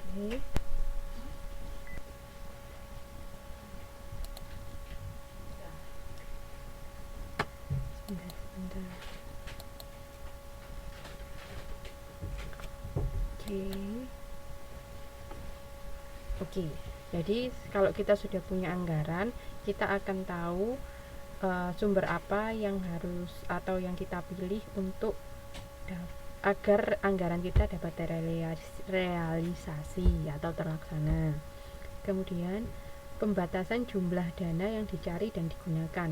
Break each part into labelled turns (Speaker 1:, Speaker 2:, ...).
Speaker 1: Oke. Sebentar. Oke. Jadi kalau kita sudah punya anggaran, kita akan tahu sumber apa yang harus atau yang kita pilih untuk agar anggaran kita dapat terrealisasi atau terlaksana. Kemudian pembatasan jumlah dana yang dicari dan digunakan.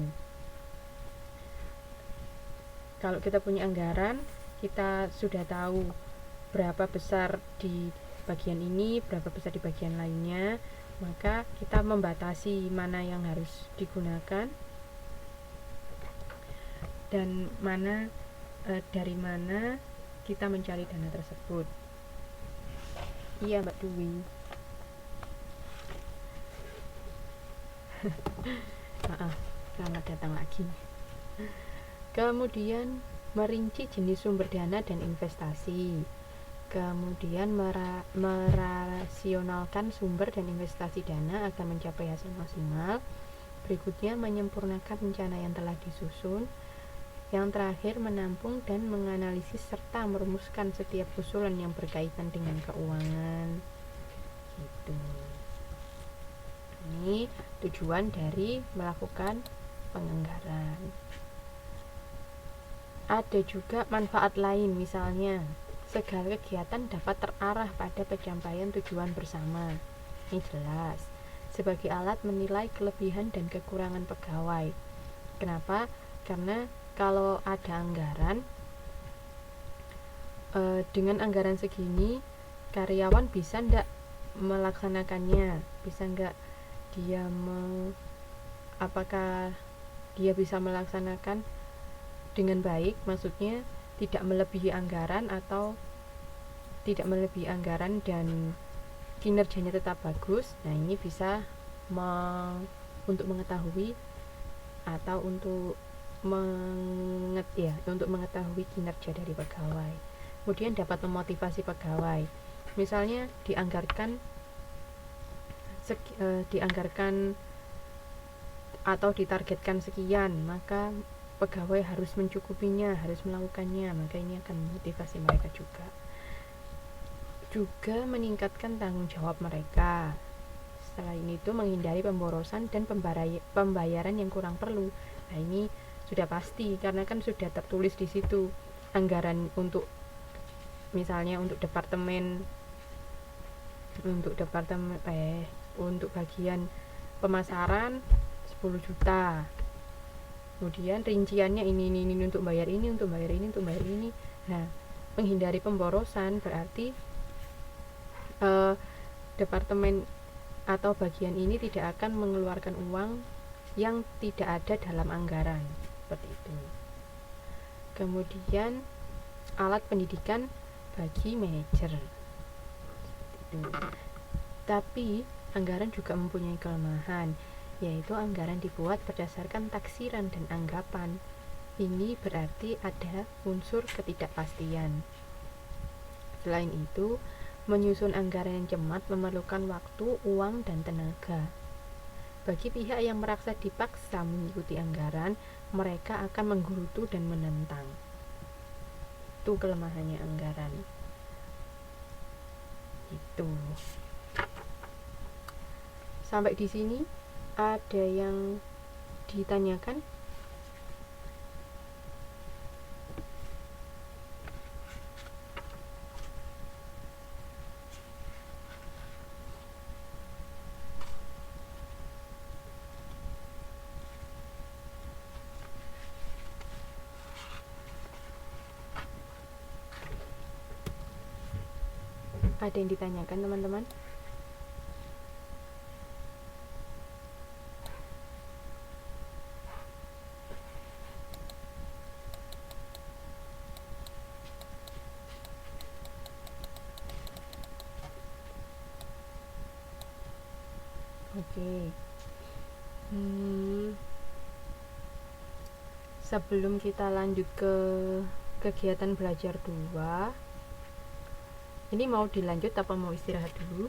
Speaker 1: Kalau kita punya anggaran, kita sudah tahu berapa besar di bagian ini, berapa besar di bagian lainnya, maka kita membatasi mana yang harus digunakan dan dari mana kita mencari dana tersebut. Iya, Mbak Dwi. Maaf, selamat datang lagi. Kemudian merinci jenis sumber dana dan investasi. Kemudian merasionalkan sumber dan investasi dana agar mencapai hasil maksimal. Berikutnya menyempurnakan rencana yang telah disusun. Yang terakhir menampung dan menganalisis serta merumuskan setiap usulan yang berkaitan dengan keuangan. Gitu. Ini tujuan dari melakukan penganggaran. Ada juga manfaat lain, misalnya segala kegiatan dapat terarah pada pencapaian tujuan bersama. Ini jelas. Sebagai alat menilai kelebihan dan kekurangan pegawai. Kenapa? Karena kalau ada anggaran, dengan anggaran segini, karyawan bisa ndak melaksanakannya? Bisa nggak dia apakah dia bisa melaksanakan dengan baik? Maksudnya tidak melebihi anggaran atau tidak melebihi anggaran dan kinerjanya tetap bagus. Nah, ini bisa untuk mengetahui atau untuk mengetahui kinerja dari pegawai. Kemudian dapat memotivasi pegawai. Misalnya dianggarkan atau ditargetkan sekian, maka pegawai harus mencukupinya, harus melakukannya, maka ini akan memotivasi mereka juga. Juga meningkatkan tanggung jawab mereka. Selain itu menghindari pemborosan dan pembayaran yang kurang perlu. Nah, ini sudah pasti karena kan sudah tertulis di situ anggaran untuk misalnya untuk bagian pemasaran 10 juta. Kemudian rinciannya ini untuk bayar ini, untuk bayar ini, untuk bayar ini. Nah, menghindari pemborosan berarti departemen atau bagian ini tidak akan mengeluarkan uang yang tidak ada dalam anggaran, seperti itu. Kemudian alat pendidikan bagi manajer. Tapi anggaran juga mempunyai kelemahan, yaitu anggaran dibuat berdasarkan taksiran dan anggapan. Ini berarti ada unsur ketidakpastian. Selain itu, menyusun anggaran yang cermat memerlukan waktu, uang, dan tenaga. Bagi pihak yang merasa dipaksa mengikuti anggaran, mereka akan menggerutu dan menentang. Itu kelemahannya anggaran. Itu. Sampai di sini ada yang ditanyakan? Ada yang ditanyakan, teman-teman? Oke. Sebelum kita lanjut ke kegiatan belajar 2, Ini mau dilanjut apa mau istirahat dulu?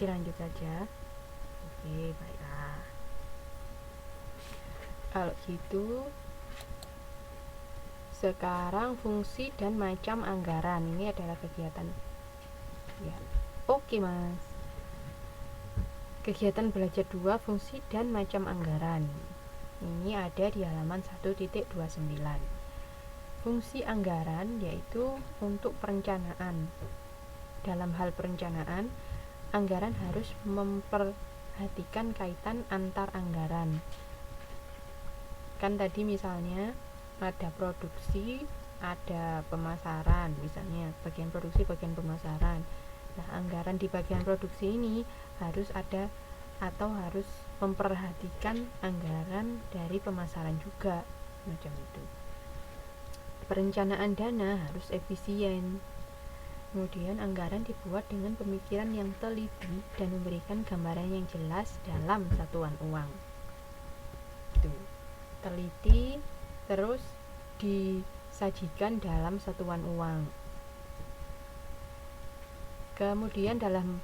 Speaker 1: Dilanjut saja. Oke, baiklah. Kalau gitu, sekarang fungsi dan macam anggaran. Ini adalah kegiatan. Ya. Oke, Mas. Kegiatan belajar 2, fungsi dan macam anggaran. Ini ada di halaman 1.29. Fungsi anggaran yaitu untuk perencanaan. Dalam hal perencanaan, anggaran harus memperhatikan kaitan antar anggaran. Kan tadi misalnya ada produksi, ada pemasaran, misalnya bagian produksi, bagian pemasaran. Nah, anggaran di bagian produksi ini harus ada atau harus memperhatikan anggaran dari pemasaran juga, macam itu. Perencanaan dana harus efisien. Kemudian anggaran dibuat dengan pemikiran yang teliti dan memberikan gambaran yang jelas dalam satuan uang. Itu. Teliti, terus disajikan dalam satuan uang. Kemudian dalam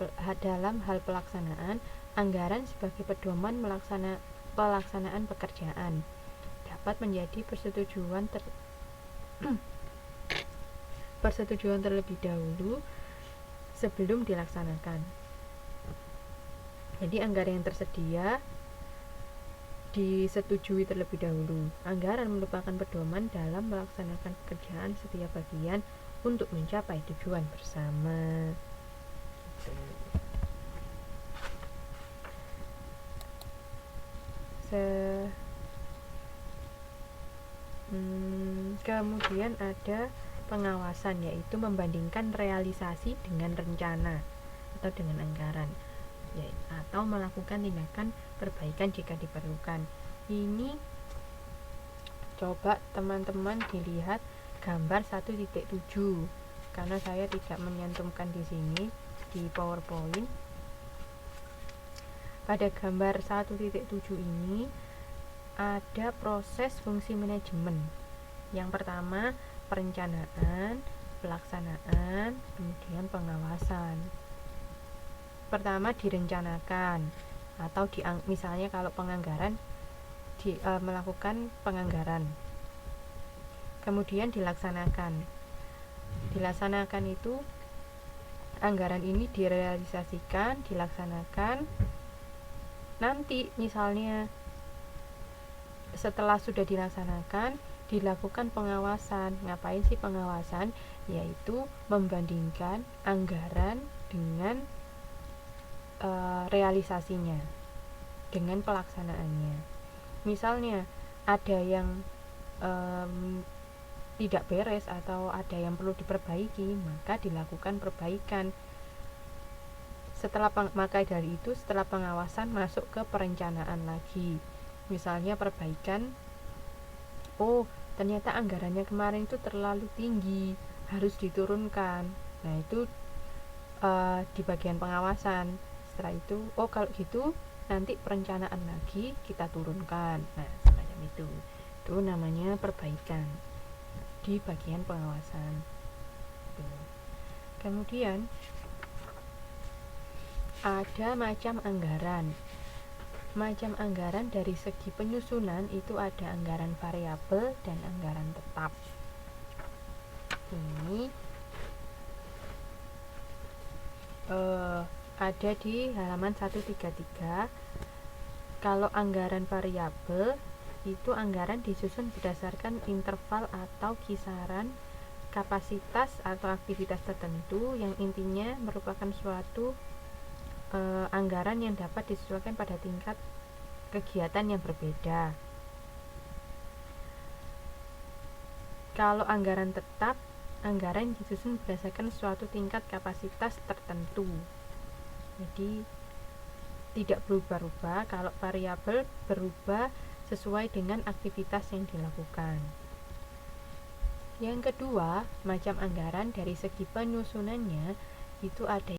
Speaker 1: hal pelaksanaan, anggaran sebagai pedoman pelaksanaan pekerjaan dapat menjadi persetujuan terlebih dahulu sebelum dilaksanakan. Jadi anggaran yang tersedia disetujui terlebih dahulu. Anggaran merupakan pedoman dalam melaksanakan pekerjaan setiap bagian untuk mencapai tujuan bersama. Kemudian ada pengawasan, yaitu membandingkan realisasi dengan rencana atau dengan anggaran, atau melakukan tindakan perbaikan jika diperlukan. Ini coba teman-teman dilihat gambar 1.7, karena saya tidak menyantumkan di sini di PowerPoint. Pada gambar 1.7 ini ada proses fungsi manajemen. Yang pertama, perencanaan, pelaksanaan, kemudian pengawasan. Pertama, direncanakan atau misalnya kalau penganggaran melakukan penganggaran. Kemudian dilaksanakan. Dilaksanakan itu anggaran ini direalisasikan, dilaksanakan. Nanti misalnya setelah sudah dilaksanakan, dilakukan pengawasan. Ngapain sih pengawasan? Yaitu membandingkan anggaran dengan realisasinya, dengan pelaksanaannya. Misalnya ada yang tidak beres atau ada yang perlu diperbaiki, maka dilakukan perbaikan. Maka dari itu setelah pengawasan masuk ke perencanaan lagi. Misalnya perbaikan, ternyata anggarannya kemarin itu terlalu tinggi, harus diturunkan. Nah, itu di bagian pengawasan. Setelah itu, kalau gitu nanti perencanaan lagi kita turunkan. Nah, semacam itu. Itu namanya perbaikan di bagian pengawasan. Kemudian ada macam anggaran. Macam anggaran dari segi penyusunan itu ada anggaran variabel dan anggaran tetap. Ini ada di halaman 133. Kalau anggaran variabel itu anggaran disusun berdasarkan interval atau kisaran kapasitas atau aktivitas tertentu yang intinya merupakan suatu anggaran yang dapat disesuaikan pada tingkat kegiatan yang berbeda. Kalau anggaran tetap, anggaran disusun berdasarkan suatu tingkat kapasitas tertentu. Jadi tidak berubah-ubah. Kalau variabel berubah sesuai dengan aktivitas yang dilakukan. Yang kedua, macam anggaran dari segi penyusunannya itu ada